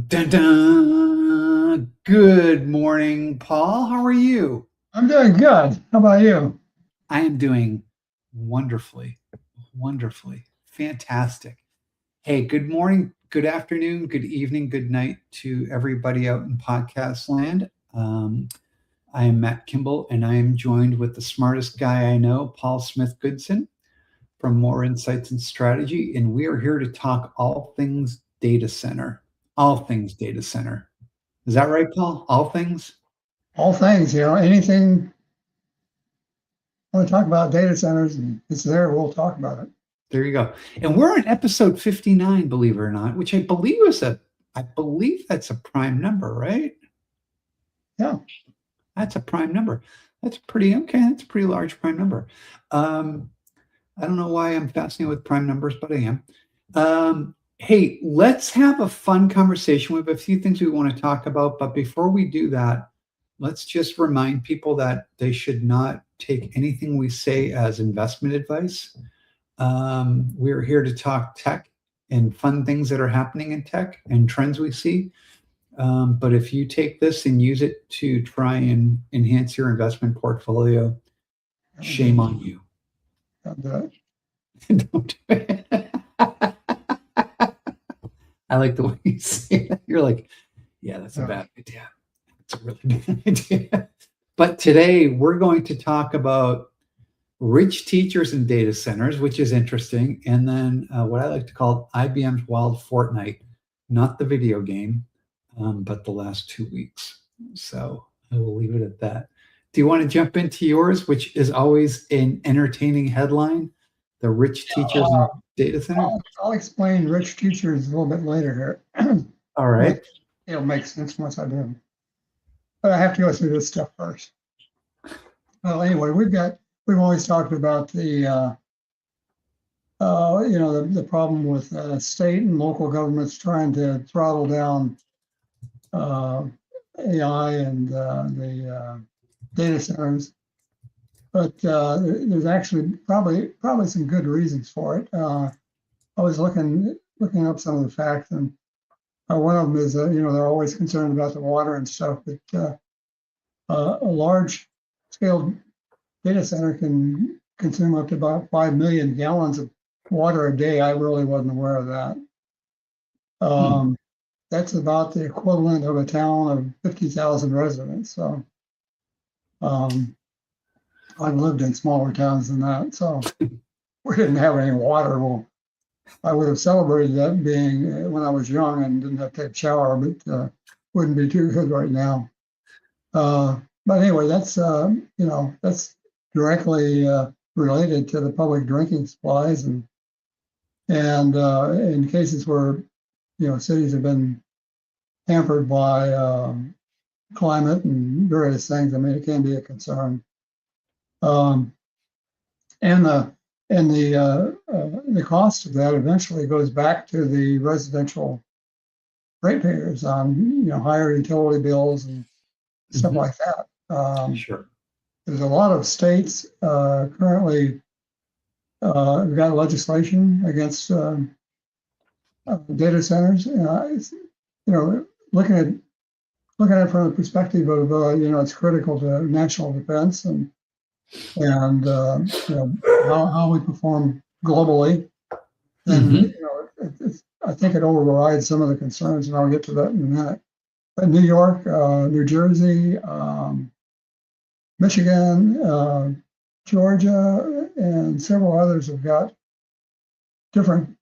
Dun, dun. Good morning, Paul. How are you? I'm doing good. How about you? I am doing wonderfully, wonderfully, fantastic. Hey, good morning, good afternoon, good evening, good night to everybody out in podcast land. I am Matt Kimball, and I am joined with the smartest guy I know, Paul Smith Goodson from More Insights and Strategy, and we are here to talk all things data center. All things data center. Is that right, Paul? All things? All things, anything I want to talk about data centers and it's there, we'll talk about it. There you go. And we're on episode 59, believe it or not, which I believe that's a prime number, right? Yeah. That's a prime number. That's pretty okay. That's a pretty large prime number. Um, I don't know why I'm fascinated with prime numbers, but I am. Hey, let's have a fun conversation. We have a few things we want to talk about, but before we do that, let's just remind people that they should not take anything we say as investment advice. We're here to talk tech and fun things that are happening in tech and trends we see. But if you take this and use it to try and enhance your investment portfolio, shame on you. Don't do it. Don't do it. I like the way you say that. You're like, yeah, that's a bad idea. It's a really bad idea. But today we're going to talk about rich teachers in data centers, which is interesting. And then what I like to call IBM's Wild Fortnight, not the video game, but the last 2 weeks. So I will leave it at that. Do you want to jump into yours, which is always an entertaining headline? The rich teachers in data centers? I'll explain rich teachers a little bit later here. All right. It'll make sense once I do. But I have to go through this stuff first. Well, anyway, we've always talked about the problem with state and local governments trying to throttle down AI and the data centers, but there's actually probably some good reasons for it. I was looking up some of the facts, and one of them is they're always concerned about the water and stuff, but a large scale data center can consume up to about 5 million gallons of water a day. I really wasn't aware of that. That's about the equivalent of a town of 50,000 residents. So I've lived in smaller towns than that. So we didn't have any water. Well, I would have celebrated that being when I was young and didn't have to take a shower, but wouldn't be too good right now. But anyway, that's directly related to the public drinking supplies and in cases where cities have been hampered by climate and various things. I mean, it can be a concern. And the cost of that eventually goes back to the residential ratepayers on higher utility bills and stuff like that. Sure. There's a lot of states currently we've got legislation against data centers. Looking at it from the perspective of it's critical to national defense and how we perform globally. And I think it overrides some of the concerns, and I'll get to that in a minute. But New York, New Jersey, Michigan, Georgia, and several others have got different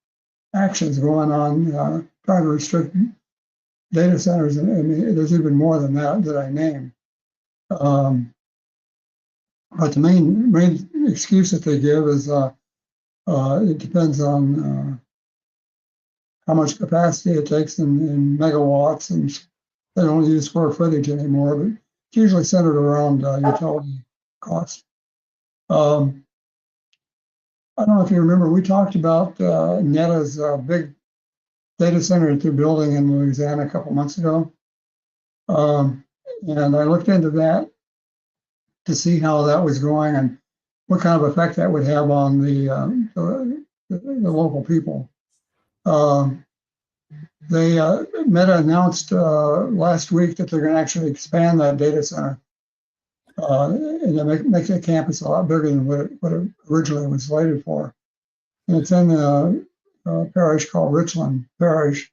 actions going on trying to restrict data centers, and there's even more than that I named. But the main excuse that they give is it depends on how much capacity it takes in megawatts, and they don't use square footage anymore, but it's usually centered around utility costs. I don't know if you remember, we talked about Neta's big data center that they're building in Louisiana a couple months ago. And I looked into that to see how that was going and what kind of effect that would have on the local people. They Meta announced last week that they're going to actually expand that data center and make the campus a lot bigger than what it originally was slated for. And it's in a parish called Richland Parish,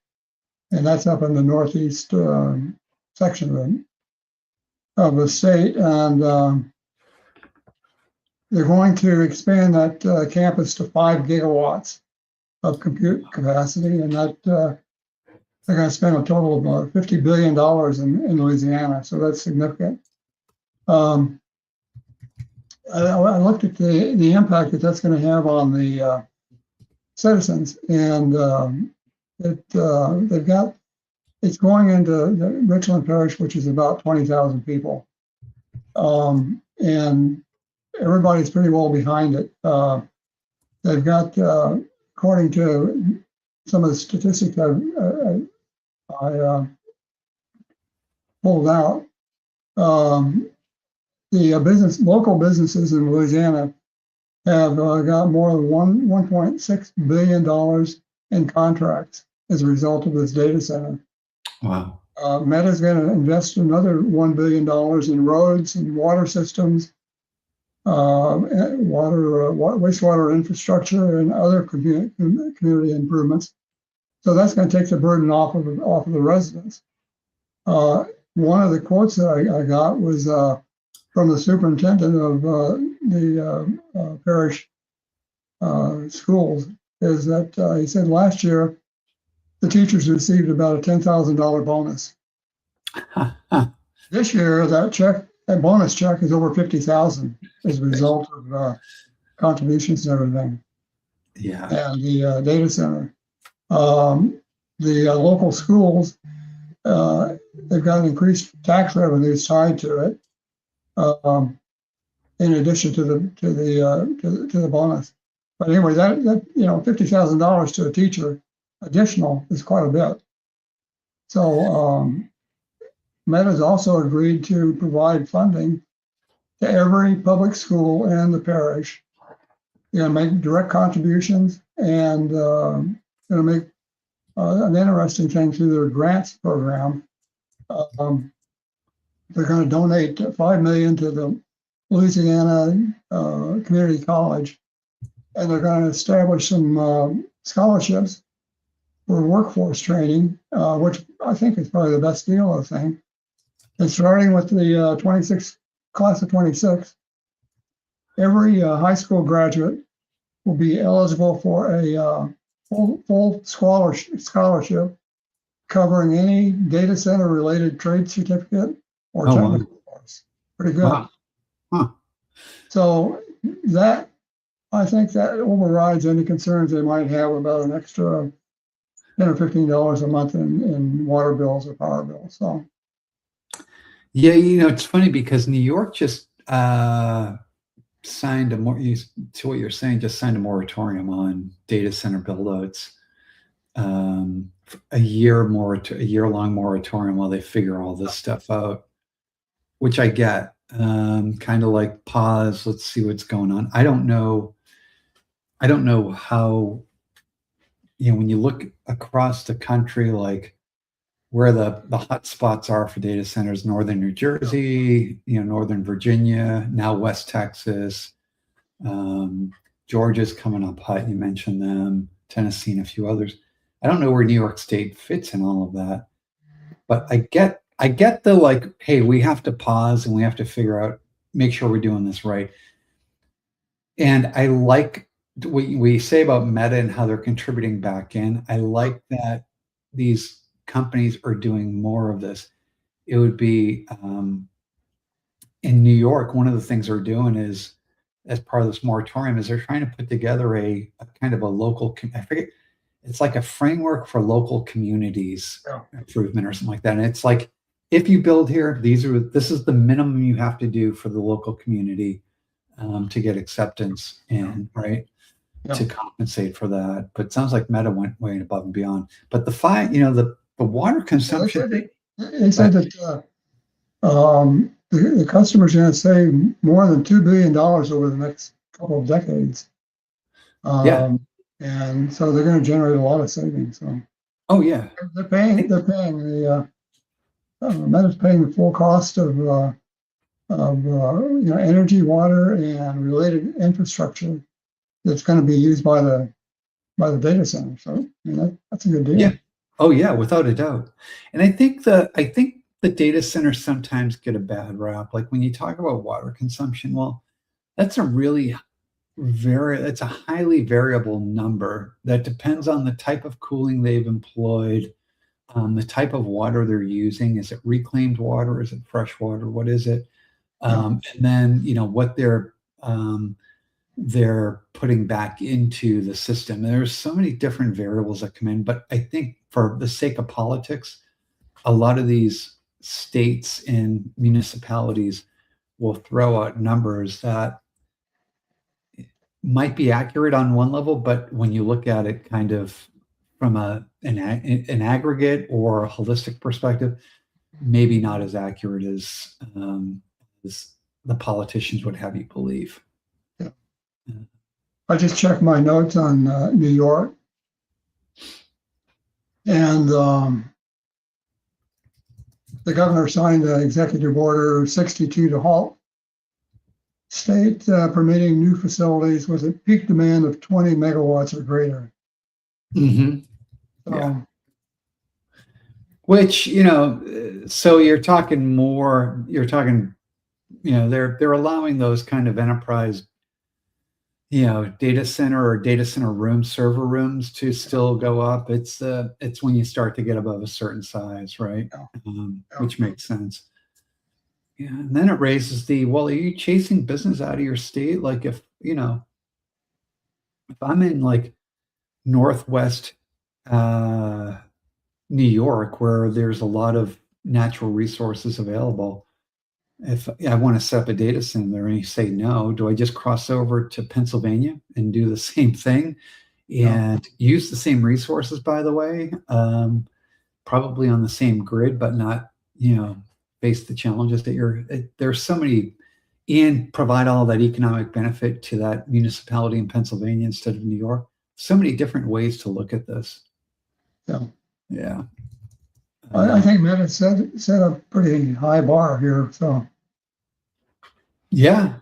and that's up in the northeast section of the state. And they're going to expand that campus to 5 gigawatts of compute capacity, and that they're going to spend a total of $50 billion in Louisiana, so that's significant. I looked at the impact that that's going to have on the citizens, and it's going into the Richland Parish, which is about 20,000 people, and everybody's pretty well behind it. They've got, according to some of the statistics I pulled out, the local businesses in Louisiana have got more than $1.6 billion in contracts as a result of this data center. Wow. Meta's going to invest another $1 billion in roads and water systems, wastewater infrastructure, and other community improvements. So that's going to take the burden off of the residents. One of the quotes that I got was from the superintendent of the parish schools, is that he said last year the teachers received about a $10,000 bonus. This year, that bonus check is over $50,000 as a result of contributions and everything. Yeah. And the data center. The local schools, they've got increased tax revenues tied to it, in addition to the bonus. But anyway, that $50,000 to a teacher additional is quite a bit. So Meta's also agreed to provide funding to every public school in the parish. Make direct contributions, and going to make an interesting thing through their grants program. They're going to donate $5 million to the Louisiana Community College, and they're going to establish some scholarships for workforce training, which I think is probably the best deal of the thing. And starting with the class of 26, every high school graduate will be eligible for a full scholarship covering any data center related trade certificate or technical course. Pretty good. Wow. Huh. So that, I think that overrides any concerns they might have about an extra $10 or $15 a month in water bills or power bills. So yeah, it's funny because New York just signed to what you're saying, just signed a moratorium on data center buildouts. A year-long moratorium while they figure all this stuff out, which I get. Kind of like pause, let's see what's going on. I don't know how, when you look across the country, like where the hot spots are for data centers, northern New Jersey, northern Virginia, now West Texas, Georgia's coming up hot, you mentioned them, Tennessee, and a few others. I don't know where New York State fits in all of that, but I get the hey, we have to pause and we have to make sure we're doing this right. And I like what we say about Meta and how they're contributing back in. I like that these companies are doing more of this. It would be in New York, one of the things they're doing is, as part of this moratorium, is they're trying to put together a kind of a local, I forget, it's like a framework for local communities improvement or something like that. And it's like, if you build here, this is the minimum you have to do for the local community to get acceptance in, right? Yeah. To compensate for that. But it sounds like Meta went way above and beyond. But the water consumption. They said that the customers are going to save more than $2 billion over the next couple of decades. And so they're going to generate a lot of savings. So. Oh yeah. They're paying Meta's paying the full cost of energy, water, and related infrastructure that's going to be used by the data center. So I mean, that's a good deal. Yeah. Oh yeah, without a doubt. And I think the data centers sometimes get a bad rap. Like when you talk about water consumption, well, that's a really it's a highly variable number that depends on the type of cooling they've employed, the type of water they're using. Is it reclaimed water? Is it fresh water? What is it? Yeah. And then, what they're putting back into the system. There's so many different variables that come in, but I think for the sake of politics, a lot of these states and municipalities will throw out numbers that might be accurate on one level, but when you look at it kind of from an aggregate or a holistic perspective, maybe not as accurate as the politicians would have you believe. Yeah. I just checked my notes on New York, and the governor signed the executive order 62 to halt state permitting new facilities with a peak demand of 20 megawatts or greater. Mm-hmm. So, yeah. Which, so you're talking, they're allowing those kind of enterprise, data center or data center server rooms to still go up. It's when you start to get above a certain size, right? Yeah. Which makes sense. Yeah. And then it raises well, are you chasing business out of your state? Like if I'm in like Northwest, New York, where there's a lot of natural resources available. If I want to set up a data center there and you say no, do I just cross over to Pennsylvania and do the same thing and use the same resources, by the way, probably on the same grid, but not, face the challenges that there's so many, and provide all that economic benefit to that municipality in Pennsylvania instead of New York. So many different ways to look at this. Yeah. Yeah. I think Meta set a pretty high bar here. So yeah.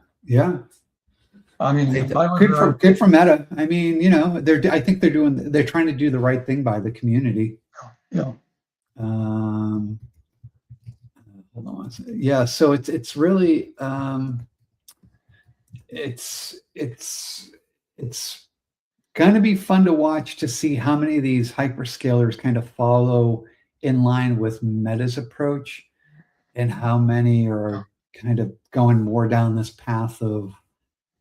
I mean, good for Meta. I mean, I think they're trying to do the right thing by the community. Yeah. Hold on one second. Yeah. So it's really it's going to be fun to watch to see how many of these hyperscalers kind of follow in line with Meta's approach, and how many are kind of going more down this path of,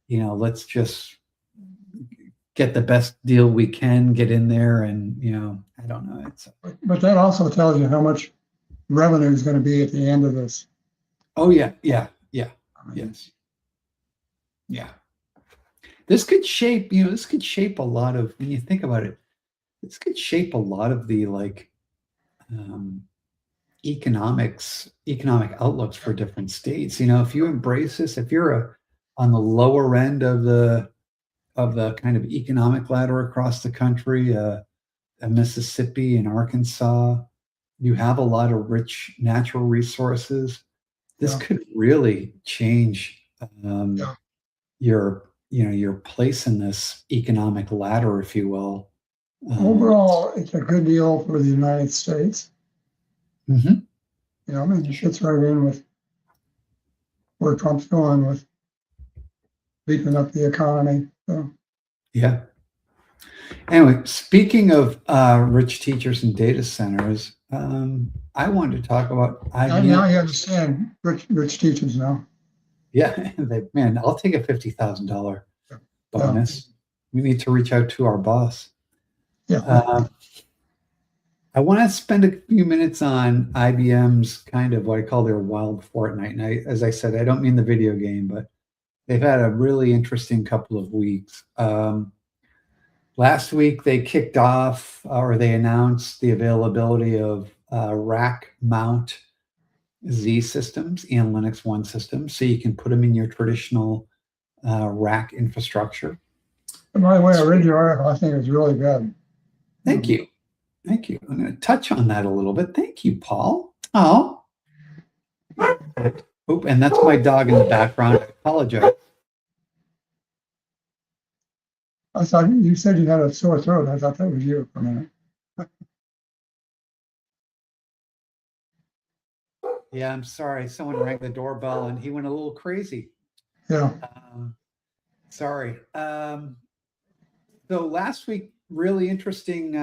let's just get the best deal we can, get in there, and I don't know. But that also tells you how much revenue is going to be at the end of this. Oh yeah. Yes. Yeah. This could shape a lot of, when you think about it, this could shape a lot of the economic outlooks for different states. If you embrace this, if you're on the lower end of the kind of economic ladder across the country, Mississippi and Arkansas, you have a lot of rich natural resources. This could really change your place in this economic ladder, if you will. Overall, it's a good deal for the United States. Mm-hmm. I mean, it fits right in with where Trump's going with beefing up the economy. So. Yeah. Anyway, speaking of rich teachers and data centers, I wanted to talk about IBM. Now you understand rich teachers now. Yeah, man, I'll take a $50,000 bonus. Yeah. We need to reach out to our boss. Yeah. I want to spend a few minutes on IBM's kind of what I call their wild fortnight. And as I said, I don't mean the video game, but they've had a really interesting couple of weeks. Last week, they kicked off, or they announced the availability of rack mount Z systems and Linux One systems, so you can put them in your traditional rack infrastructure. By the way, I read your article. I think it's really good. Thank you. Thank you. I'm going to touch on that a little bit. Thank you, Paul. Oh, oop, and that's my dog in the background. I apologize. I thought you said you had a sore throat. I thought that was you for a minute. Yeah, I'm sorry. Someone rang the doorbell and he went a little crazy. Yeah. Sorry. So last week, really interesting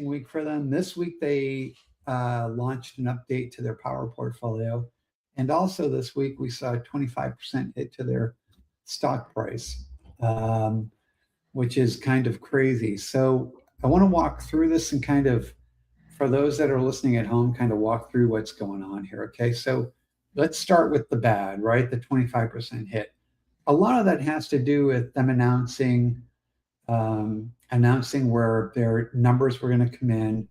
week for them. This week they launched an update to their power portfolio, and also this week we saw a 25% hit to their stock price, which is kind of crazy. So I want to walk through this and kind of, for those that are listening at home, kind of walk through what's going on here. Okay, so let's start with the bad, right? The 25% hit. A lot of that has to do with them announcing where their numbers were going to come in,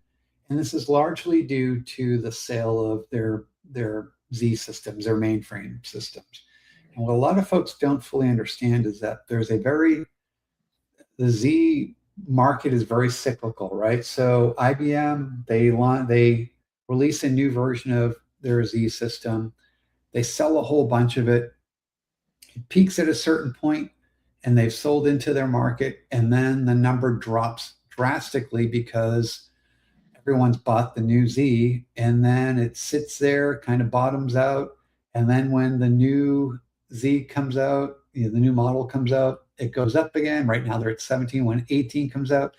and this is largely due to the sale of their Z systems, their mainframe systems. And what a lot of folks don't fully understand is that the Z market is very cyclical, right? So IBM, they release a new version of their Z system, they sell a whole bunch of it, it peaks at a certain point, and they've sold into their market, and then the number drops drastically because everyone's bought the new Z, and then it sits there, kind of bottoms out, and then when the new Z comes out, the new model comes out, it goes up again. Right now they're at 17. When 18 comes out,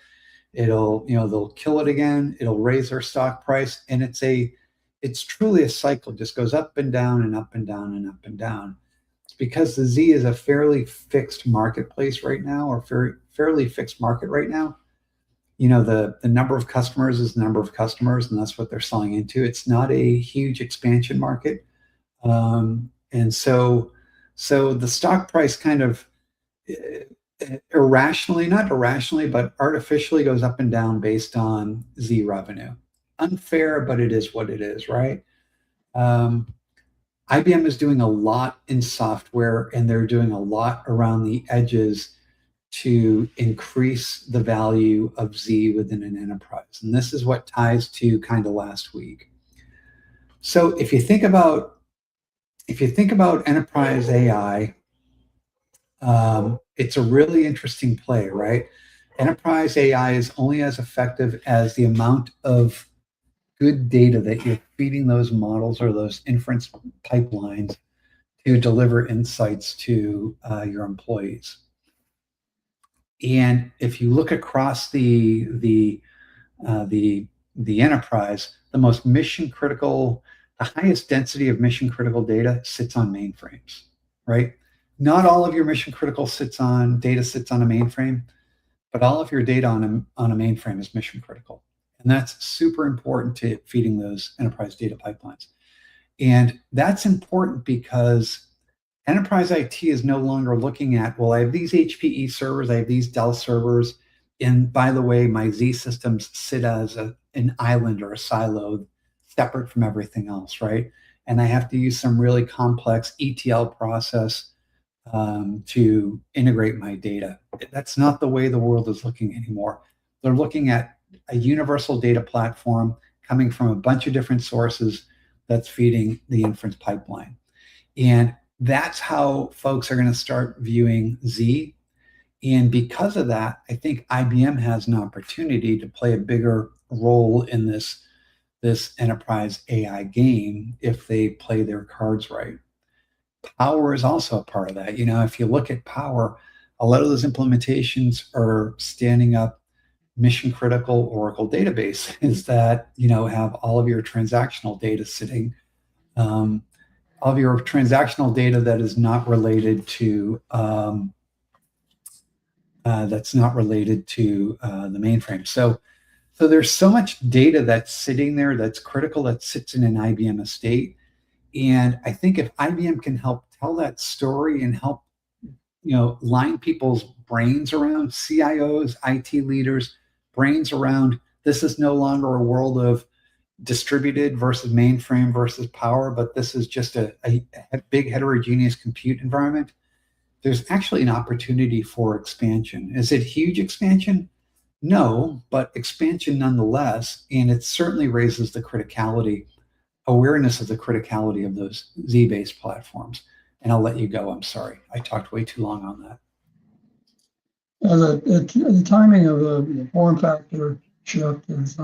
they'll kill it again. It'll raise their stock price, and it's truly a cycle. It just goes up and down and up and down and up and down. It's because the Z is a fairly fixed marketplace right now, or fairly fixed market right now. The number of customers is the number of customers, and that's what they're selling into. It's not a huge expansion market. And so the stock price kind of not irrationally, but artificially goes up and down based on Z revenue. Unfair, but it is what it is, right? IBM is doing a lot in software, and they're doing a lot around the edges to increase the value of Z within an enterprise. And this is what ties to kind of last week. So if you think about enterprise AI, it's a really interesting play, right? Enterprise AI is only as effective as the amount of good data that you're feeding those models or those inference pipelines to deliver insights to your employees. And if you look across the enterprise, the most mission critical, the highest density of mission critical data sits on mainframes, right? Not all of your mission critical data sits on a mainframe, but all of your data on a mainframe is mission critical. And that's super important to feeding those enterprise data pipelines. And that's important because enterprise IT is no longer looking at, well, I have these HPE servers, I have these Dell servers, and by the way, my Z systems sit as an island or a silo separate from everything else, right? And I have to use some really complex ETL process to integrate my data. That's not the way the world is looking anymore. They're looking at a universal data platform coming from a bunch of different sources that's feeding the inference pipeline. And that's how folks are going to start viewing Z. And because of that, I think IBM has an opportunity to play a bigger role in this enterprise AI game if they play their cards right. Power is also a part of that. If you look at Power, a lot of those implementations are standing up mission critical Oracle databases that have all of your transactional data sitting, all of your transactional data that is not related to the mainframe. So there's so much data that's sitting there that's critical, that sits in an IBM estate. And I think if IBM can help tell that story and help line people's brains around, CIOs, IT leaders, brains around, this is no longer a world of distributed versus mainframe versus Power, but this is just a big heterogeneous compute environment. There's actually an opportunity for expansion. Is it huge expansion? No, but expansion nonetheless. And it certainly raises the criticality, awareness of the criticality of those Z-based platforms. And I'll let you go. I'm sorry. I talked way too long on that. The timing of the form factor shift is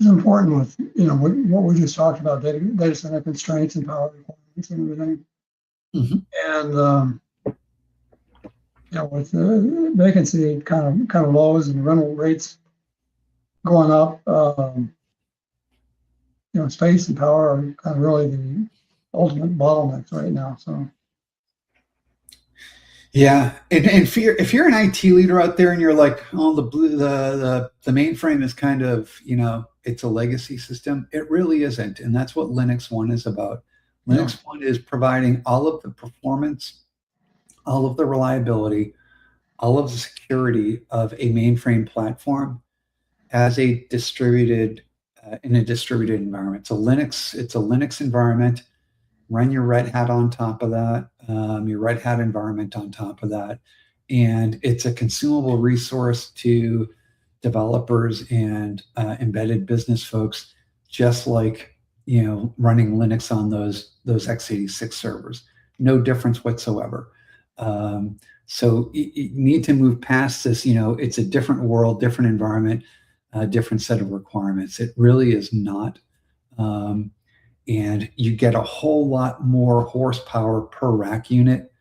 important with, what we just talked about, data center constraints and power requirements and everything. And with the vacancy kind of lows and rental rates going up, space and power are kind of really the ultimate bottlenecks right now. So yeah, and if you're an IT leader out there and you're like, oh, the mainframe is kind of, it's a legacy system. It really isn't, and that's what Linux One is about. Linux One is providing all of the performance, all of the reliability, all of the security of a mainframe platform as a distributed in a distributed environment. It's a Linux environment. Run your Red Hat on top of that, your Red Hat environment on top of that. And it's a consumable resource to developers and embedded business folks, just like, running Linux on those x86 servers. No difference whatsoever. So you need to move past this, it's a different world, different environment, different set of requirements. It really is not. And you get a whole lot more horsepower per rack unit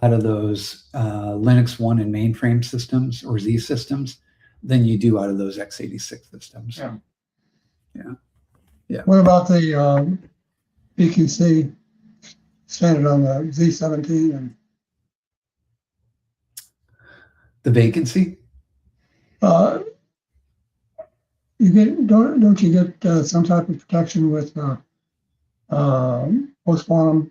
out of those Linux One and mainframe systems or Z systems than you do out of those x86 systems. Yeah. What about the PQC standard on the Z17 and the vacancy? Don't you get some type of protection with post-quantum?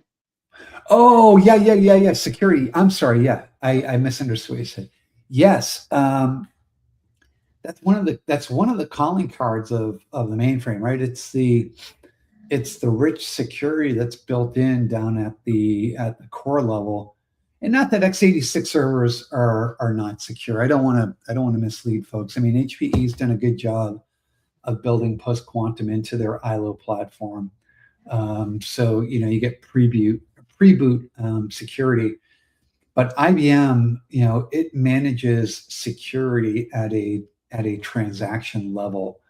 Oh, yeah. Security. I'm sorry. Yeah, I misunderstood what you said. Yes, that's one of the calling cards of the mainframe, right? It's the rich security that's built in down at the core level, and not that x86 servers are not secure. I don't want to mislead folks. I mean, HPE's done a good job of building post-quantum into their ILO platform. So you get pre-boot security, but IBM, it manages security at a transaction level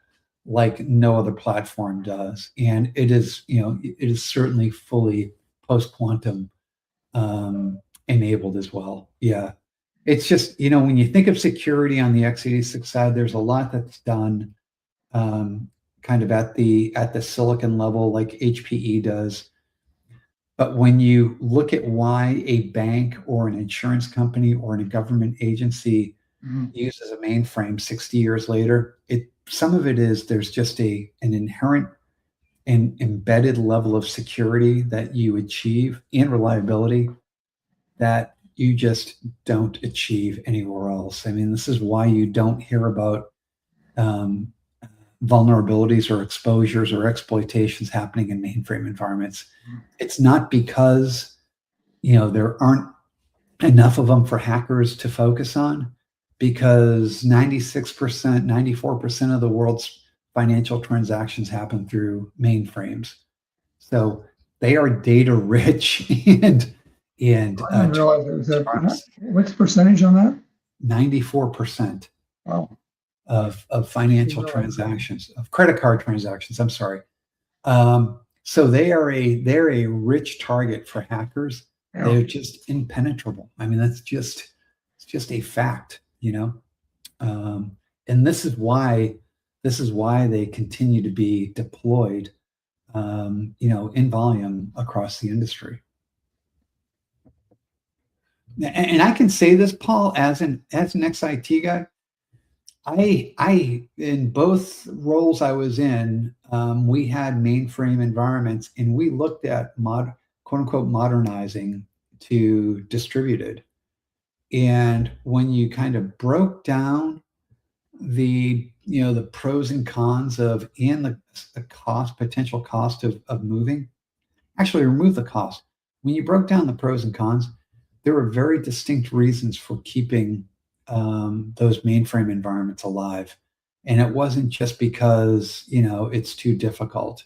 like no other platform does, and it is certainly fully post-quantum enabled as well. Yeah, it's just when you think of security on the x86 side, there's a lot that's done kind of at the silicon level, like HPE does. But when you look at why a bank or an insurance company or a government agency uses a mainframe 60 years later, some of it is there's just an inherent and embedded level of security that you achieve and reliability that you just don't achieve anywhere else. I mean, this is why you don't hear about vulnerabilities or exposures or exploitations happening in mainframe environments. It's not because there aren't enough of them for hackers to focus on, because 96%, 94% of the world's financial transactions happen through mainframes. So they are data rich and I didn't realize it was what's the percentage on that? 94%. Wow. Of financial transactions, of credit card transactions. I'm sorry. So they're a rich target for hackers. Yeah. They're just impenetrable. I mean, it's just a fact, and this is why they continue to be deployed, in volume across the industry. And I can say this, Paul, as an ex-IT guy. I in both roles I was in, we had mainframe environments, and we looked at quote unquote modernizing to distributed. And when you kind of broke down the pros and cons of and the potential cost of moving, actually remove the cost. When you broke down the pros and cons, there were very distinct reasons for keeping those mainframe environments alive. And it wasn't just because, it's too difficult.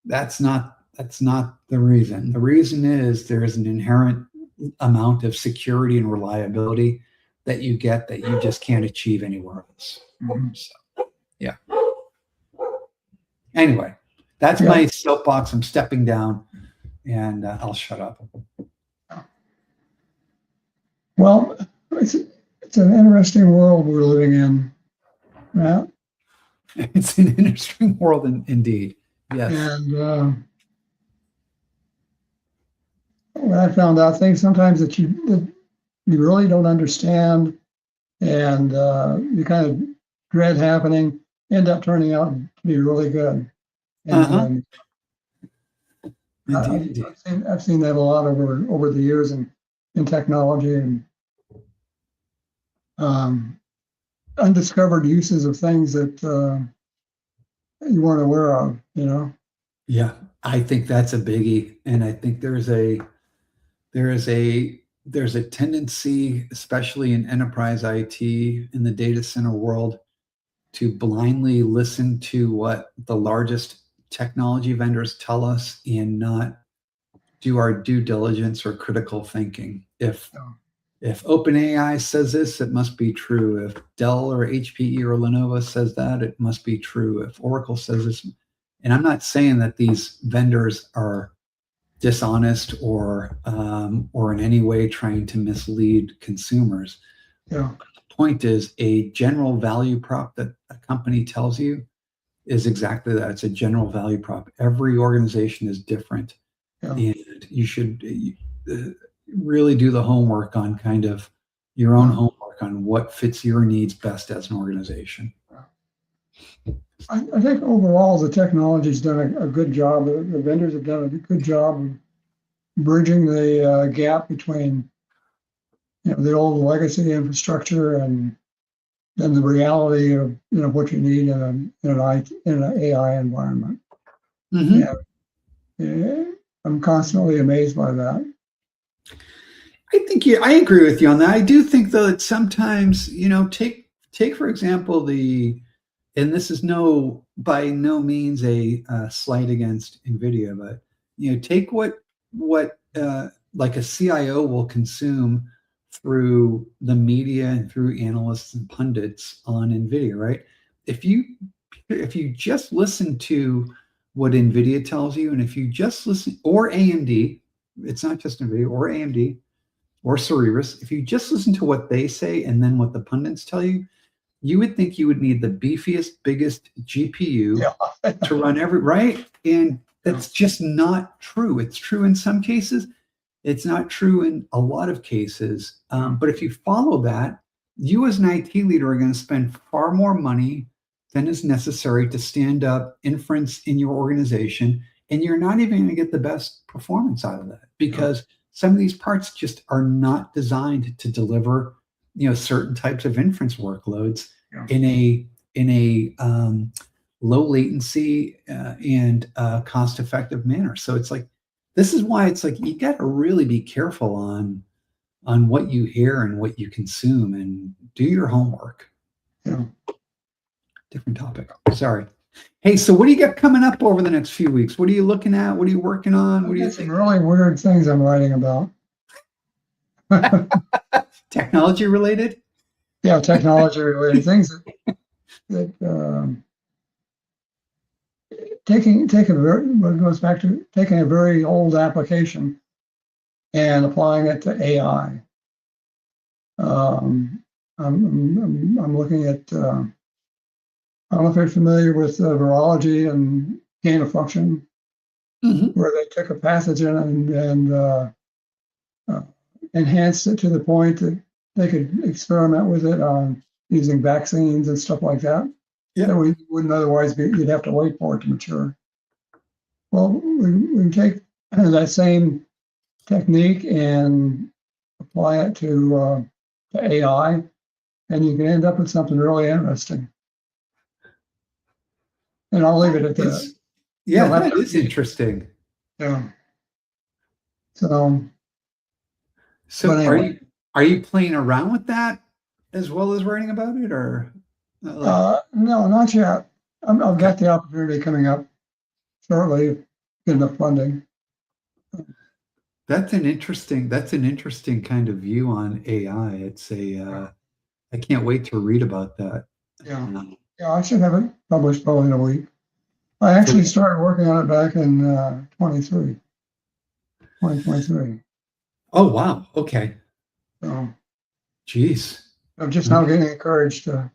That's not the reason. The reason is there is an inherent amount of security and reliability that you get that you just can't achieve anywhere else. So, yeah. Anyway, that's my soapbox. I'm stepping down, and I'll shut up. Well, it's an interesting world we're living in, Matt. It's an interesting world indeed. Yes. And when I found out things sometimes that you really don't understand, and you kind of dread happening, end up turning out to be really good. And I've seen that a lot over the years in technology, and undiscovered uses of things that you weren't aware of, Yeah, I think that's a biggie, and I think there's a tendency, especially in enterprise IT in the data center world, to blindly listen to what the largest technology vendors tell us and not do our due diligence or critical thinking. If OpenAI says this, it must be true. If Dell or HPE or Lenovo says that, it must be true. If Oracle says this, and I'm not saying that these vendors are dishonest or in any way trying to mislead consumers. Yeah. The point is, a general value prop that a company tells you is exactly that. It's a general value prop. Every organization is different, and you should really do the homework on kind of your own homework on what fits your needs best as an organization. I think overall the technology's done a good job. The vendors have done a good job of bridging the gap between the old legacy infrastructure and then the reality of what you need in an AI environment. Yeah, I'm constantly amazed by that. I agree with you on that. I do think though that sometimes, take for example and this is by no means a slight against NVIDIA, but take what like a CIO will consume through the media and through analysts and pundits on NVIDIA, right? If you just listen to what NVIDIA tells you, and if you just listen, or AMD, it's not just NVIDIA, or AMD, or Cerebras, if you just listen to what they say and then what the pundits tell you, you would think you would need the beefiest, biggest GPU to run right? And that's just not true. It's true in some cases. It's not true in a lot of cases. But if you follow that, you as an IT leader are going to spend far more money than is necessary to stand up inference in your organization. And you're not even going to get the best performance out of that because some of these parts just are not designed to deliver certain types of inference workloads in a low latency and cost effective manner. So it's like, this is why it's like you got to really be careful on what you hear and what you consume, and do your homework. Different topic. Sorry. Hey, so what do you got coming up over the next few weeks? What are you looking at? What are you working on? What do you think? Really weird things I'm writing about. Technology related? Yeah, technology related things that taking a very old application and applying it to AI. I'm looking at I don't know if you're familiar with virology and gain of function, where they took a pathogen and enhanced it to the point that they could experiment with it on using vaccines and stuff like that. That we wouldn't otherwise you'd have to wait for it to mature. Well, we can take that same technique and apply it to AI, and you can end up with something really interesting. And I'll leave it at that. Yeah, that is interesting. Yeah. So anyway. Are you playing around with that as well as writing about it, or No, not yet. I've okay. got the opportunity coming up shortly in the funding. That's an interesting kind of view on AI. It's I can't wait to read about that. Yeah. Um, Yeah, I should have it published probably in a week. I actually started working on it back in 2023. oh wow, okay. So Jeez. I'm just now Okay. getting encouraged to.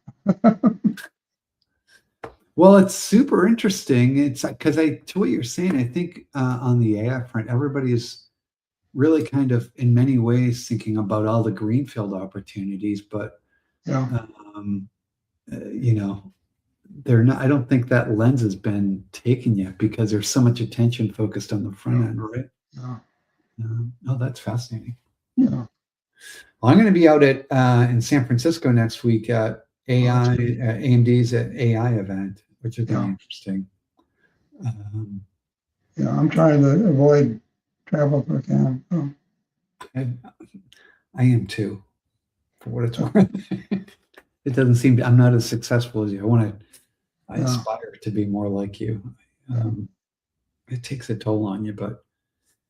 Well, it's super interesting. It's because to what you're saying, I think on the AI front, everybody is really kind of in many ways thinking about all the greenfield opportunities, but Yeah, um, you know, they're not. I don't think that lens has been taken yet because there's so much attention focused on the front yeah, end, right? yeah, Oh, that's fascinating. yeah. Well, I'm going to be out at in San Francisco next week at Oh, that's AI good. AMD's at AI event, which is going to be Yeah, interesting. Um, yeah. I'm trying to avoid travel if I can. So, I, I am too, for what it's yeah, worth. It doesn't seem I'm not as successful as you. I yeah, aspire to be more like you. yeah, Um, it takes a toll on you, but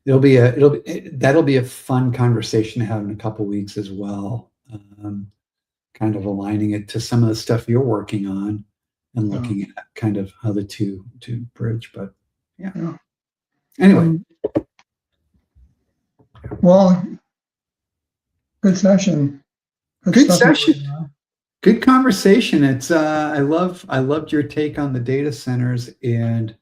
that'll be a fun conversation to have in a couple weeks as well. Kind of aligning it to some of the stuff you're working on and yeah, looking at kind of how the two bridge. But yeah. yeah. Anyway, Um, well, good session. Good good stuff you're session. working on. Good conversation. It's I loved your take on the data centers and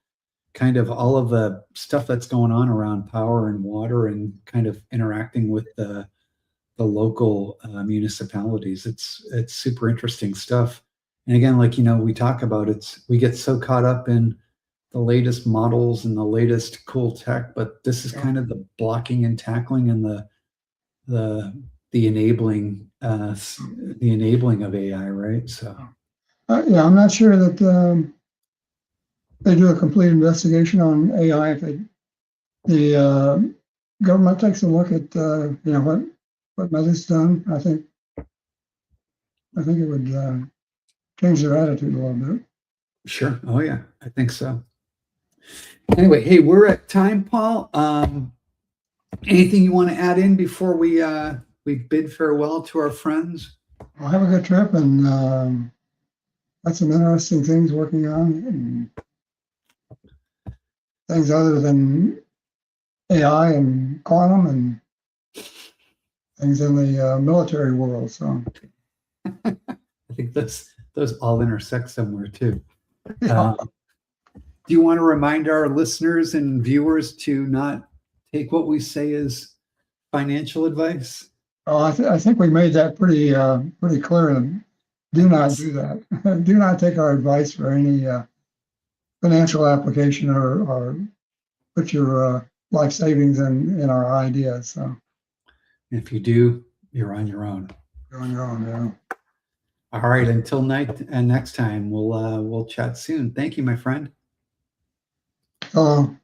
kind of all of the stuff that's going on around power and water and kind of interacting with the local municipalities. It's super interesting stuff. And again, like we talk about we get so caught up in the latest models and the latest cool tech, but this is Yeah, kind of the blocking and tackling and the the enabling the enabling of AI, right? So yeah. I'm not sure that they do a complete investigation on AI. If the government takes a look at what Meta's done, I think it would change their attitude a little bit. sure. Oh yeah, I think so. Anyway, hey, we're at time, Paul. Anything you want to add in before we bid farewell to our friends? Well, have a good trip and got some interesting things working on and things other than AI and quantum and things in the military world. So I think those all intersect somewhere too. yeah, Uh, do you want to remind our listeners and viewers to not take what we say as financial advice? oh, I think we made that pretty clear. And do not do that. Do not take our advice for any financial application or put your life savings in our ideas. So If you do, you're on your own. you're on your own. Yeah. All right. Until night and next time, we'll chat soon. Thank you, my friend. Hello.